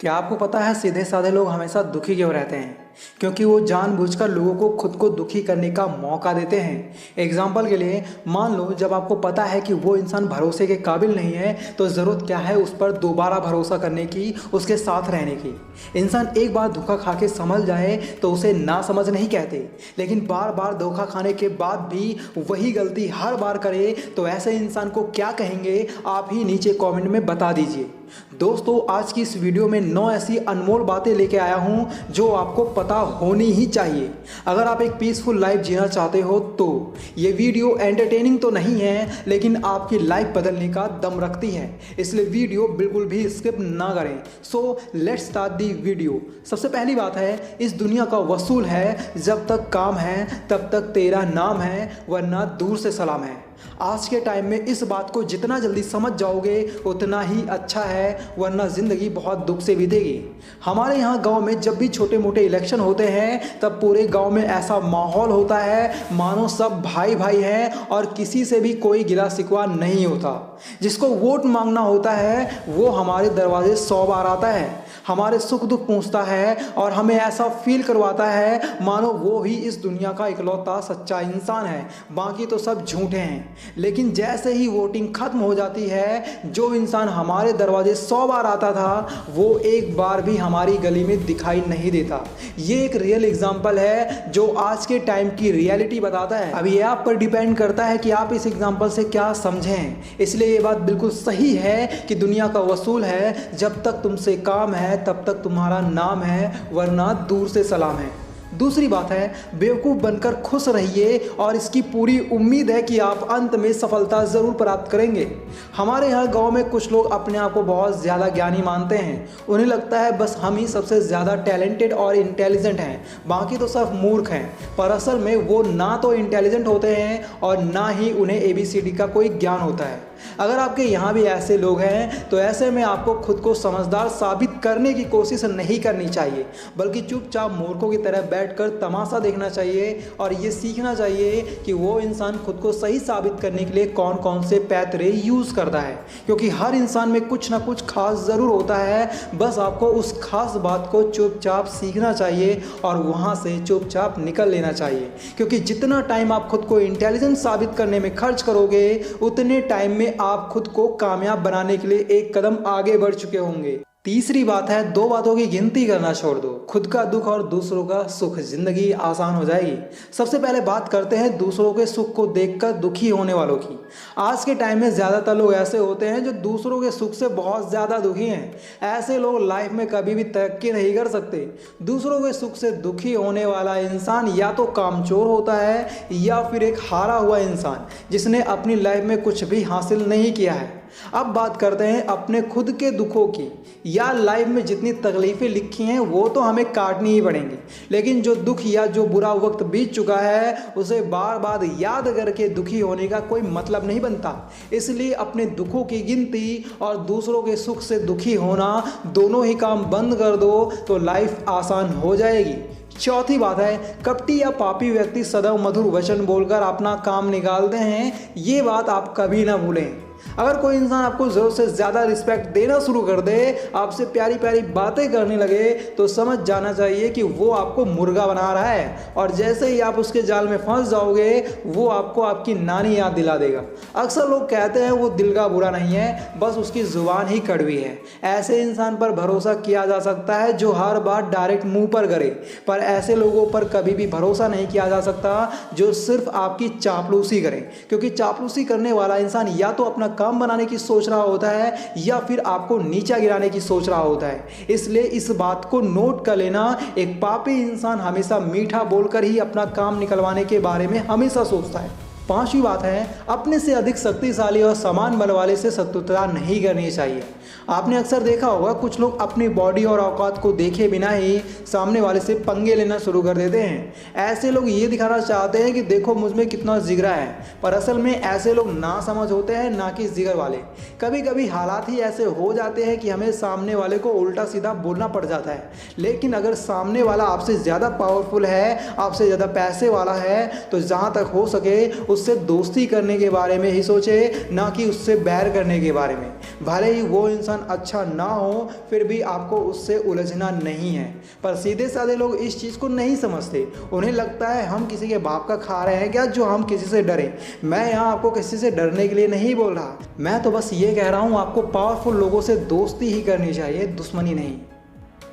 क्या आपको पता है सीधे साधे लोग हमेशा दुखी क्यों रहते हैं? क्योंकि वो जानबूझकर लोगों को खुद को दुखी करने का मौका देते हैं। एग्जाम्पल के लिए मान लो जब आपको पता है कि वो इंसान भरोसे के काबिल नहीं है तो ज़रूरत क्या है उस पर दोबारा भरोसा करने की, उसके साथ रहने की। इंसान एक बार धोखा खा के संभल जाए तो उसे ना समझ नहीं कहते, लेकिन बार बार धोखा खाने के बाद भी वही गलती हर बार करे तो ऐसे इंसान को क्या कहेंगे आप ही नीचे कमेंट में बता दीजिए। दोस्तों, आज की इस वीडियो में 9 ऐसी अनमोल बातें लेके आया हूं जो आपको पता होनी ही चाहिए अगर आप एक पीसफुल लाइफ जीना चाहते हो। तो ये वीडियो एंटरटेनिंग तो नहीं है, लेकिन आपकी लाइफ बदलने का दम रखती है, इसलिए वीडियो बिल्कुल भी स्किप ना करें। So let's start the video. सबसे पहली बात है, इस दुनिया का वसूल है जब तक काम है तब तक तेरा नाम है, वरना दूर से सलाम है। आज के टाइम में इस बात को जितना जल्दी समझ जाओगे उतना ही अच्छा है, वरना ज़िंदगी बहुत दुख से बीतेगी। हमारे यहाँ गांव में जब भी छोटे मोटे इलेक्शन होते हैं तब पूरे गांव में ऐसा माहौल होता है मानो सब भाई भाई हैं और किसी से भी कोई गिला शिकवा नहीं होता। जिसको वोट मांगना होता है वो हमारे दरवाजे 100 बार आता है, हमारे सुख दुख पूछता है और हमें ऐसा फील करवाता है मानो वो ही इस दुनिया का इकलौता सच्चा इंसान है, बाकी तो सब झूठे हैं। लेकिन जैसे ही वोटिंग खत्म हो जाती है, जो इंसान हमारे दरवाजे 100 बार आता था वो एक बार भी हमारी गली में दिखाई नहीं देता। ये एक रियल एग्जाम्पल है जो आज के टाइम की रियलिटी बताता है। अब ये आप पर डिपेंड करता है कि आप इस एग्जाम्पल से क्या समझें। इसलिए ये बात बिल्कुल सही है कि दुनिया का वसूल है जब तक तुमसे काम है तब तक तुम्हारा नाम है, वरना दूर से सलाम है। दूसरी बात है, बेवकूफ़ बनकर खुश रहिए और इसकी पूरी उम्मीद है कि आप अंत में सफलता ज़रूर प्राप्त करेंगे। हमारे यहाँ गांव में कुछ लोग अपने आप को बहुत ज़्यादा ज्ञानी मानते हैं। उन्हें लगता है बस हम ही सबसे ज़्यादा टैलेंटेड और इंटेलिजेंट हैं, बाकी तो सब मूर्ख हैं। पर असल में वो ना तो इंटेलिजेंट होते हैं और ना ही उन्हें ABCD का कोई ज्ञान होता है। अगर आपके यहाँ भी ऐसे लोग हैं तो ऐसे में आपको खुद को समझदार साबित करने की कोशिश नहीं करनी चाहिए, बल्कि चुपचाप मूर्खों की तरह बैठकर तमाशा देखना चाहिए और ये सीखना चाहिए कि वो इंसान खुद को सही साबित करने के लिए कौन कौन से पैतरे यूज़ करता है। क्योंकि हर इंसान में कुछ ना कुछ खास ज़रूर होता है, बस आपको उस खास बात को चुपचाप सीखना चाहिए और वहाँ से चुपचाप निकल लेना चाहिए। क्योंकि जितना टाइम आप खुद को इंटेलिजेंट साबित करने में खर्च करोगे उतने टाइम में आप खुद को कामयाब बनाने के लिए एक कदम आगे बढ़ चुके होंगे। तीसरी बात है, 2 बातों की गिनती करना छोड़ दो, खुद का दुख और दूसरों का सुख, जिंदगी आसान हो जाएगी। सबसे पहले बात करते हैं दूसरों के सुख को देखकर दुखी होने वालों की। आज के टाइम में ज़्यादातर लोग ऐसे होते हैं जो दूसरों के सुख से बहुत ज़्यादा दुखी हैं। ऐसे लोग लाइफ में कभी भी तरक्की नहीं कर सकते। दूसरों के सुख से दुखी होने वाला इंसान या तो कामचोर होता है या फिर एक हारा हुआ इंसान जिसने अपनी लाइफ में कुछ भी हासिल नहीं किया है। अब बात करते हैं अपने खुद के दुखों की। या लाइफ में जितनी तकलीफ़ें लिखी हैं वो तो हमें काटनी ही पड़ेंगी, लेकिन जो दुख या जो बुरा वक्त बीत चुका है उसे बार बार याद करके दुखी होने का कोई मतलब नहीं बनता। इसलिए अपने दुखों की गिनती और दूसरों के सुख से दुखी होना दोनों ही काम बंद कर दो तो लाइफ आसान हो जाएगी। चौथी बात है, कपटी या पापी व्यक्ति सदैव मधुर वचन बोलकर अपना काम निकालते हैं। ये बात आप कभी ना भूलें। अगर कोई इंसान आपको ज़रूरत से ज़्यादा रिस्पेक्ट देना शुरू कर दे, आपसे प्यारी प्यारी बातें करने लगे, तो समझ जाना चाहिए कि वो आपको मुर्गा बना रहा है और जैसे ही आप उसके जाल में फंस जाओगे वो आपको आपकी नानी याद दिला देगा। अक्सर लोग कहते हैं वो दिल का बुरा नहीं है, बस उसकी ज़ुबान ही कड़वी है। ऐसे इंसान पर भरोसा किया जा सकता है जो हर बार डायरेक्ट मुँह पर करे, पर ऐसे लोगों पर कभी भी भरोसा नहीं किया जा सकता जो सिर्फ आपकी चापलूसी करें। क्योंकि चापलूसी करने वाला इंसान या तो अपना काम बनाने की सोच रहा होता है या फिर आपको नीचा गिराने की सोच रहा होता है। इसलिए इस बात को नोट कर लेना, एक पापी इंसान हमेशा मीठा बोलकर ही अपना काम निकलवाने के बारे में हमेशा सोचता है। पांचवी बात है, अपने से अधिक शक्तिशाली और समान बल वाले से शत्रुता नहीं करनी चाहिए। आपने अक्सर देखा होगा कुछ लोग अपनी बॉडी और औकात को देखे बिना ही सामने वाले से पंगे लेना शुरू कर देते हैं। ऐसे लोग ये दिखाना चाहते हैं कि देखो मुझ में कितना जिगरा है, पर असल में ऐसे लोग ना समझ होते हैं, ना कि जिगर वाले। कभी कभी हालात ही ऐसे हो जाते हैं कि हमें सामने वाले को उल्टा सीधा बोलना पड़ जाता है। लेकिन अगर सामने वाला आपसे ज़्यादा पावरफुल है, आपसे ज़्यादा पैसे वाला है, तो जहाँ तक हो सके उससे दोस्ती करने के बारे में ही सोचे, ना कि उससे बैर करने के बारे में। भले ही वो इंसान अच्छा ना हो फिर भी आपको उससे उलझना नहीं है। पर सीधे साधे लोग इस चीज़ को नहीं समझते। उन्हें लगता है हम किसी के बाप का खा रहे हैं क्या जो हम किसी से डरें। मैं यहाँ आपको किसी से डरने के लिए नहीं बोल रहा, मैं तो बस ये कह रहा हूँ आपको पावरफुल लोगों से दोस्ती ही करनी चाहिए, दुश्मनी नहीं।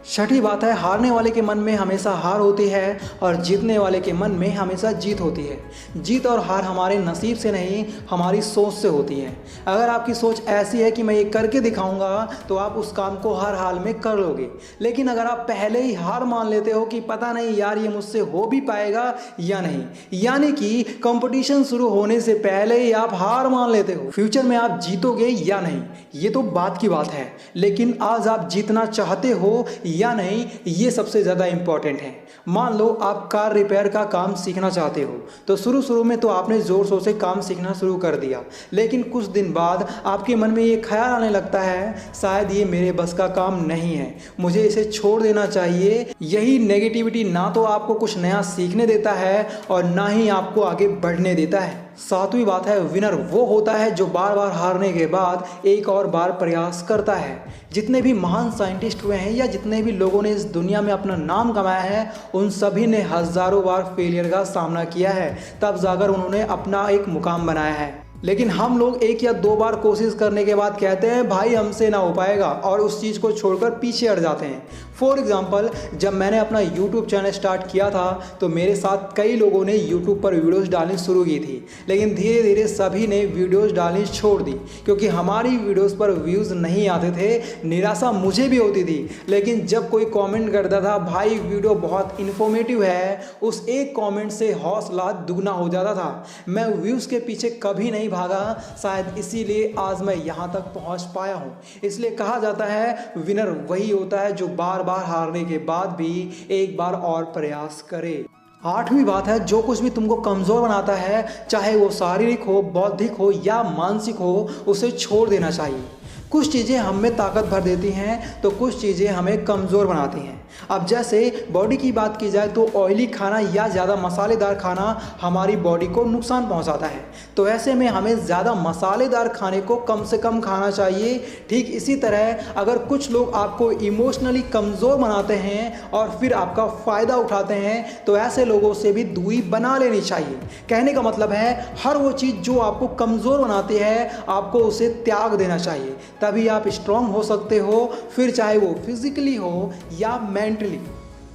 छठी बात है, हारने वाले के मन में हमेशा हार होती है और जीतने वाले के मन में हमेशा जीत होती है। जीत और हार हमारे नसीब से नहीं, हमारी सोच से होती है। अगर आपकी सोच ऐसी है कि मैं ये करके दिखाऊंगा तो आप उस काम को हर हाल में कर लोगे। लेकिन अगर आप पहले ही हार मान लेते हो कि पता नहीं यार ये मुझसे हो भी पाएगा या नहीं, यानी कि कंपटीशन शुरू होने से पहले ही आप हार मान लेते हो फ्यूचर में आप जीतोगे या नहीं, ये तो बात की बात है। लेकिन आज आप जीतना चाहते हो या नहीं, ये सबसे ज़्यादा इंपॉर्टेंट है। मान लो आप कार रिपेयर का काम सीखना चाहते हो तो शुरू में तो आपने ज़ोर शोर से काम सीखना शुरू कर दिया, लेकिन कुछ दिन बाद आपके मन में ये ख्याल आने लगता है शायद ये मेरे बस का काम नहीं है, मुझे इसे छोड़ देना चाहिए। यही नेगेटिविटी ना तो आपको कुछ नया सीखने देता है और ना ही आपको आगे बढ़ने देता है। सातवीं बात है, विनर वो होता है जो बार बार हारने के बाद एक और बार प्रयास करता है। जितने भी महान साइंटिस्ट हुए हैं या जितने भी लोगों ने इस दुनिया में अपना नाम कमाया है, उन सभी ने हज़ारों बार फेलियर का सामना किया है, तब जाकर उन्होंने अपना एक मुकाम बनाया है। लेकिन हम लोग एक या दो बार कोशिश करने के बाद कहते हैं भाई हमसे ना हो पाएगा और उस चीज़ को छोड़कर पीछे हट जाते हैं। फॉर एग्जांपल, जब मैंने अपना यूट्यूब चैनल स्टार्ट किया था तो मेरे साथ कई लोगों ने यूट्यूब पर वीडियोस डालनी शुरू की थी, लेकिन धीरे धीरे सभी ने वीडियोस डालनी छोड़ दी क्योंकि हमारी वीडियोस पर व्यूज़ नहीं आते थे। निराशा मुझे भी होती थी, लेकिन जब कोई कमेंट करता था भाई वीडियो बहुत इन्फॉर्मेटिव है, उस एक कमेंट से हौसला दुगना हो जाता था। मैं व्यूज़ के पीछे कभी नहीं भागा, शायद इसीलिए आज मैं यहाँ तक पहुँच पाया हूँ। इसलिए कहा जाता है विनर वही होता है जो बार बार हारने के बाद भी एक बार और प्रयास करे। आठवीं बात है, जो कुछ भी तुमको कमज़ोर बनाता है, चाहे वो शारीरिक हो, बौद्धिक हो या मानसिक हो, उसे छोड़ देना चाहिए। कुछ चीज़ें हम में ताकत भर देती हैं तो कुछ चीज़ें हमें कमज़ोर बनाती हैं। अब जैसे बॉडी की बात की जाए तो ऑयली खाना या ज़्यादा मसालेदार खाना हमारी बॉडी को नुकसान पहुंचाता है, तो ऐसे में हमें ज़्यादा मसालेदार खाने को कम से कम खाना चाहिए। ठीक इसी तरह अगर कुछ लोग आपको इमोशनली कमज़ोर बनाते हैं और फिर आपका फ़ायदा उठाते हैं तो ऐसे लोगों से भी दूरी बना लेनी चाहिए। कहने का मतलब है हर वो चीज़ जो आपको कमज़ोर बनाती है आपको उसे त्याग देना चाहिए, तभी आप स्ट्रांग हो सकते हो, फिर चाहे वो फिजिकली हो या मेंटली।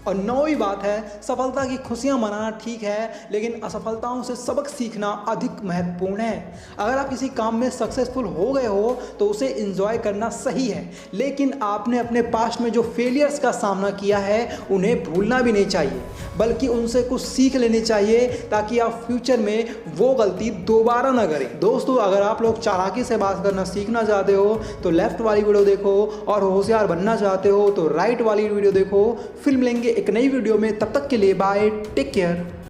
और नौवीं बात है, सफलता की खुशियां मनाना ठीक है, लेकिन असफलताओं से सबक सीखना अधिक महत्वपूर्ण है। अगर आप किसी काम में सक्सेसफुल हो गए हो तो उसे एंजॉय करना सही है, लेकिन आपने अपने पास्ट में जो फेलियर्स का सामना किया है उन्हें भूलना भी नहीं चाहिए, बल्कि उनसे कुछ सीख लेनी चाहिए ताकि आप फ्यूचर में वो गलती दोबारा ना करें। दोस्तों, अगर आप लोग चालाकी से बात करना सीखना चाहते हो तो लेफ्ट वाली वीडियो देखो, और होशियार बनना चाहते हो तो राइट वाली वीडियो देखो। फिर मिलेंगे एक नई वीडियो में, तब तक के लिए बाय, टेक केयर।